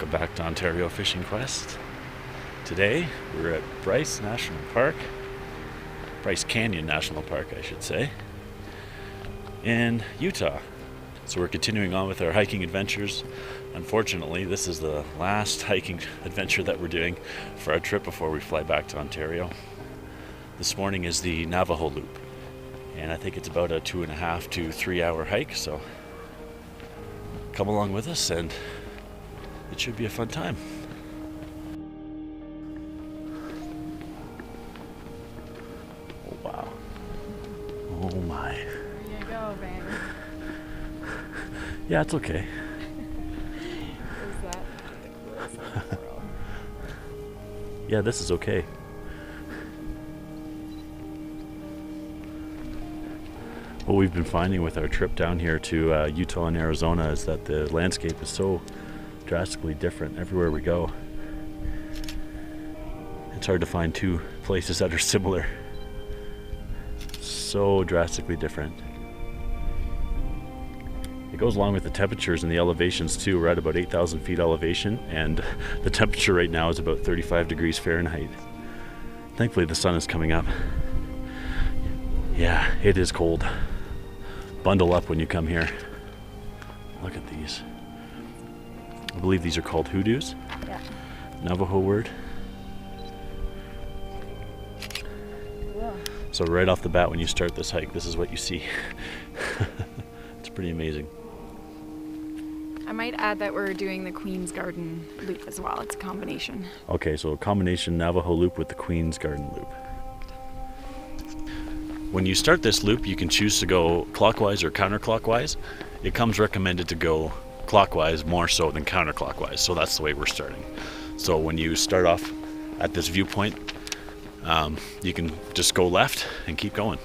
Welcome back to Ontario Fishing Quest. Today we're at Bryce Canyon National Park, I should say, in Utah. So we're continuing on with our hiking adventures. Unfortunately, this is the last hiking adventure that we're doing for our trip before we fly back to Ontario. This morning is the Navajo Loop, and I think it's about a 2.5 to 3 hour hike, so come along with us and it should be a fun time. Oh wow. Oh my. There you go, baby. Yeah, it's okay. Is that the coolest thing in the world? Yeah, this is okay. What we've been finding with our trip down here to Utah and Arizona is that the landscape is so drastically different everywhere we go. It's hard to find two places that are similar. So drastically different. It goes along with the temperatures and the elevations too. We're at about 8,000 feet elevation, and the temperature right now is about 35 degrees Fahrenheit. Thankfully the sun is coming up. Yeah, it is cold. Bundle up when you come here. Look at these. I believe these are called hoodoos. Yeah. Navajo word. Cool. So right off the bat when you start this hike, this is what you see. It's pretty amazing. I might add that we're doing the Queen's Garden loop as well. It's a combination. Okay, so a combination Navajo loop with the Queen's Garden loop. When you start this loop, you can choose to go clockwise or counterclockwise. It comes recommended to go clockwise more so than counterclockwise, so that's the way we're starting. So when you start off at this viewpoint, you can just go left and keep going.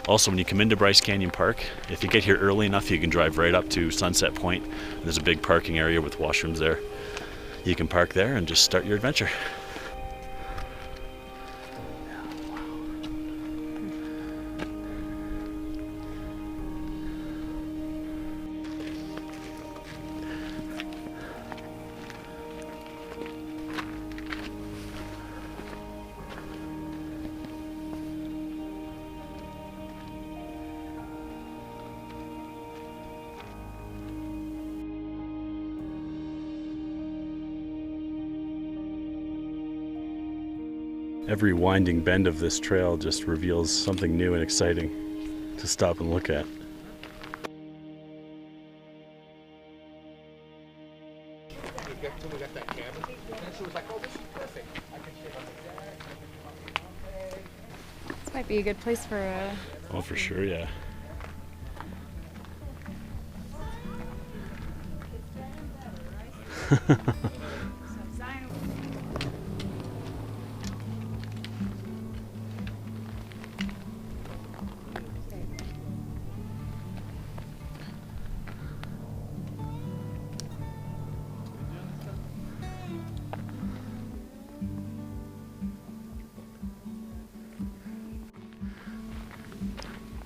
Also, when you come into Bryce Canyon Park, if you get here early enough, you can drive right up to Sunset Point. There's a big parking area with washrooms there. You can park there and just start your adventure. Every winding bend of this trail just reveals something new and exciting to stop and look at. This might be a good place for a... Oh, for sure, yeah.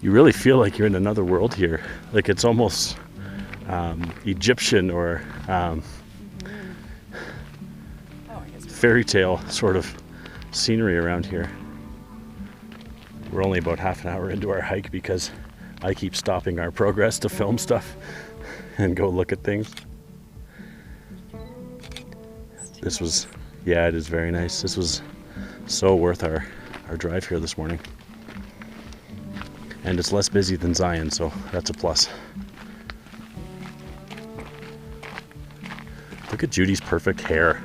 You really feel like you're in another world here. Like it's almost Egyptian or fairy tale sort of scenery around here. We're only about half an hour into our hike because I keep stopping our progress to film stuff and go look at things. This was, yeah, it is very nice. This was so worth our drive here this morning. And it's less busy than Zion, so that's a plus. Look at Judy's perfect hair.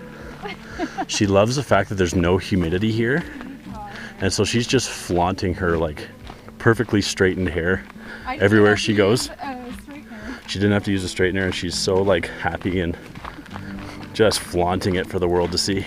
She loves the fact that there's no humidity here. And so she's just flaunting her like perfectly straightened hair everywhere she goes. She didn't have to use a straightener, and she's so like happy and just flaunting it for the world to see.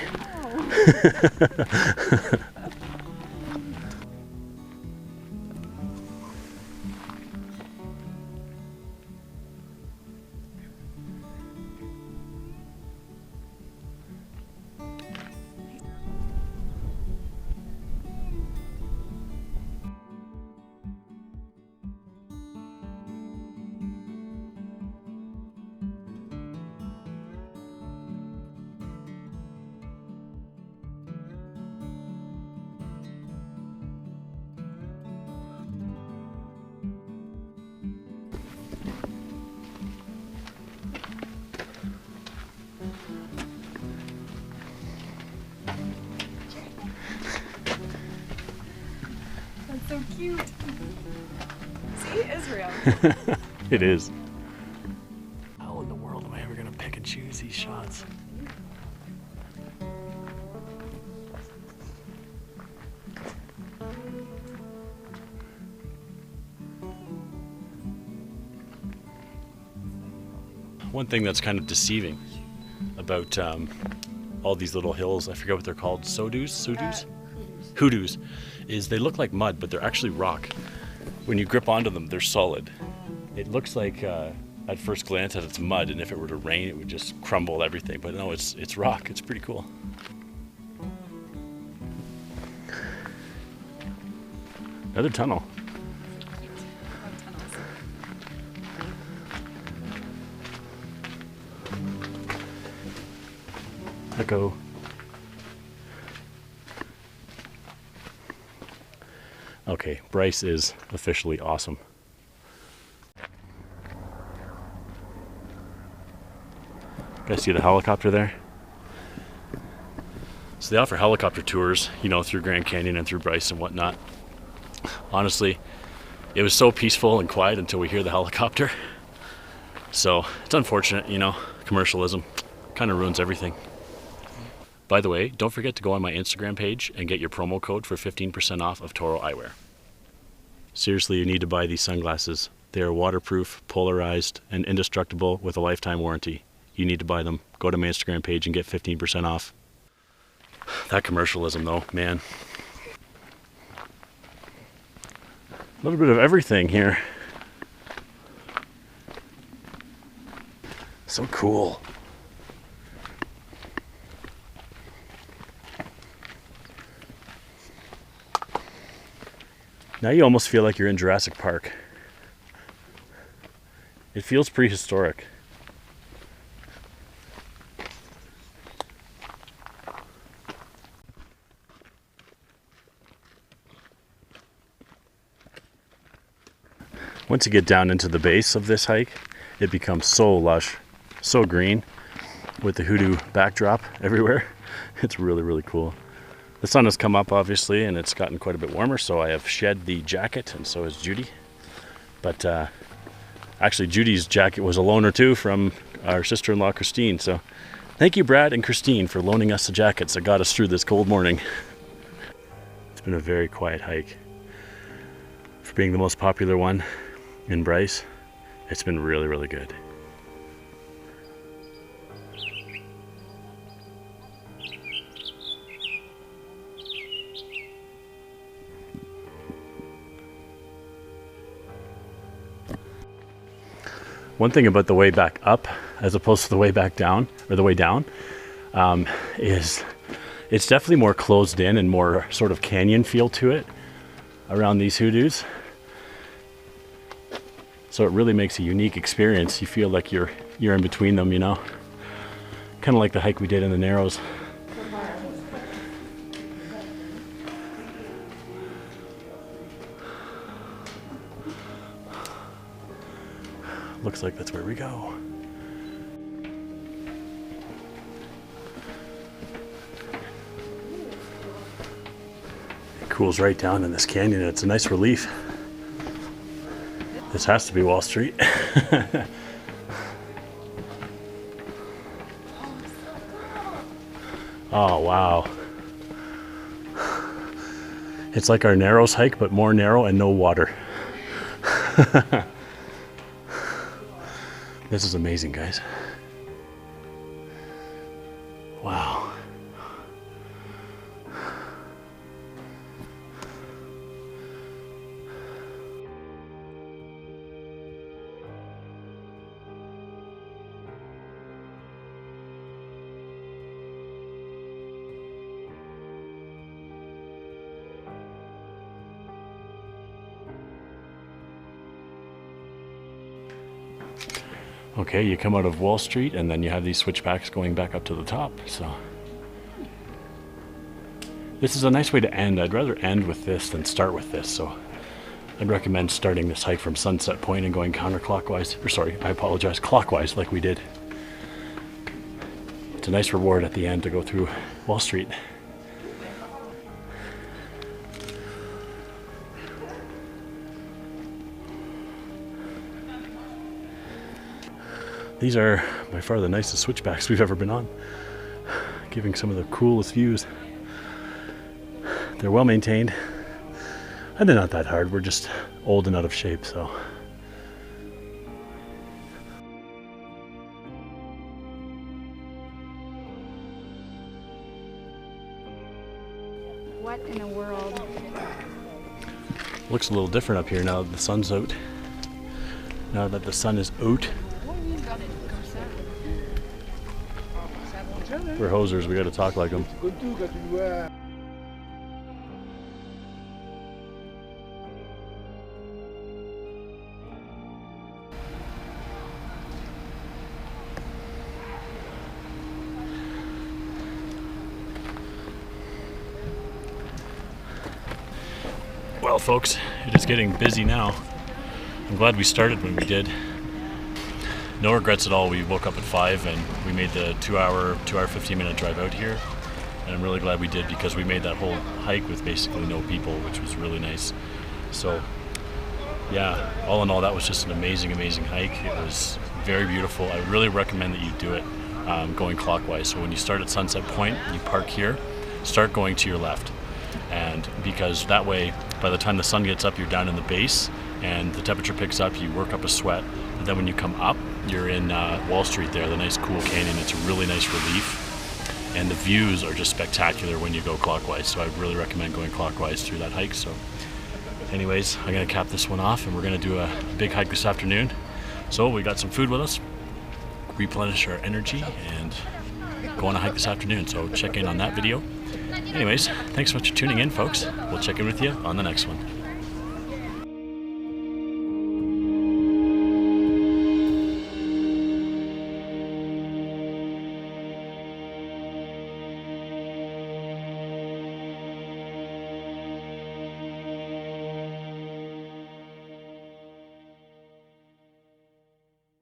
so cute. See, it is real. It is. How in the world am I ever gonna pick and choose these shots? One thing that's kind of deceiving about all these little hills, I forget what they're called, hoodoos, is they look like mud, but they're actually rock. When you grip onto them, they're solid. It looks like at first glance that it's mud, and if it were to rain, it would just crumble everything. But no, it's rock. It's pretty cool. Another tunnel. Echo. Okay, Bryce is officially awesome. Guys see the helicopter there? So they offer helicopter tours, you know, through Grand Canyon and through Bryce and whatnot. Honestly, it was so peaceful and quiet until we hear the helicopter. So it's unfortunate, you know, commercialism kind of ruins everything. By the way, don't forget to go on my Instagram page and get your promo code for 15% off of Toro eyewear. Seriously, you need to buy these sunglasses. They are waterproof, polarized, and indestructible with a lifetime warranty. You need to buy them. Go to my Instagram page and get 15% off. That commercialism though, man. A little bit of everything here. So cool. Now you almost feel like you're in Jurassic Park. It feels prehistoric. Once you get down into the base of this hike, it becomes so lush, so green, with the hoodoo backdrop everywhere. It's really, really cool. The sun has come up, obviously, and it's gotten quite a bit warmer, so I have shed the jacket, and so has Judy. But actually, Judy's jacket was a loaner too from our sister-in-law, Christine. So thank you, Brad and Christine, for loaning us the jackets that got us through this cold morning. It's been a very quiet hike. For being the most popular one in Bryce, it's been really, really good. One thing about the way back up, as opposed to the way back down, or the way down, is it's definitely more closed in and more sort of canyon feel to it around these hoodoos. So it really makes a unique experience. You feel like you're in between them, you know? Kind of like the hike we did in the Narrows. Looks like that's where we go. It cools right down in this canyon. It's a nice relief. This has to be Wall Street. Oh, wow. It's like our Narrows hike, but more narrow and no water. This is amazing, guys. Wow. Okay, you come out of Wall Street and then you have these switchbacks going back up to the top. So this is a nice way to end. I'd rather end with this than start with this. So I'd recommend starting this hike from Sunset Point and going counterclockwise, or sorry, I apologize, clockwise like we did. It's a nice reward at the end to go through Wall Street. These are by far the nicest switchbacks we've ever been on, giving some of the coolest views. They're well maintained, and they're not that hard. We're just old and out of shape, so. What in a world? Looks a little different up here now that the sun's out. Now that the sun is out. We're hosers, we gotta talk like them. Well, folks, it is getting busy now. I'm glad we started when we did. No regrets at all. We woke up at 5 and we made the 2 hour 15-minute drive out here. And I'm really glad we did because we made that whole hike with basically no people, which was really nice. So, yeah, all in all, that was just an amazing, amazing hike. It was very beautiful. I really recommend that you do it going clockwise. So when you start at Sunset Point, you park here, start going to your left. And because that way, by the time the sun gets up, you're down in the base and the temperature picks up, you work up a sweat. And then when you come up, you're in Wall Street there, the nice cool canyon. It's a really nice relief. And the views are just spectacular when you go clockwise. So I really recommend going clockwise through that hike. So anyways, I'm gonna cap this one off and we're gonna do a big hike this afternoon. So we got some food with us, replenish our energy and go on a hike this afternoon. So check in on that video. Anyways, thanks so much for tuning in, folks. We'll check in with you on the next one.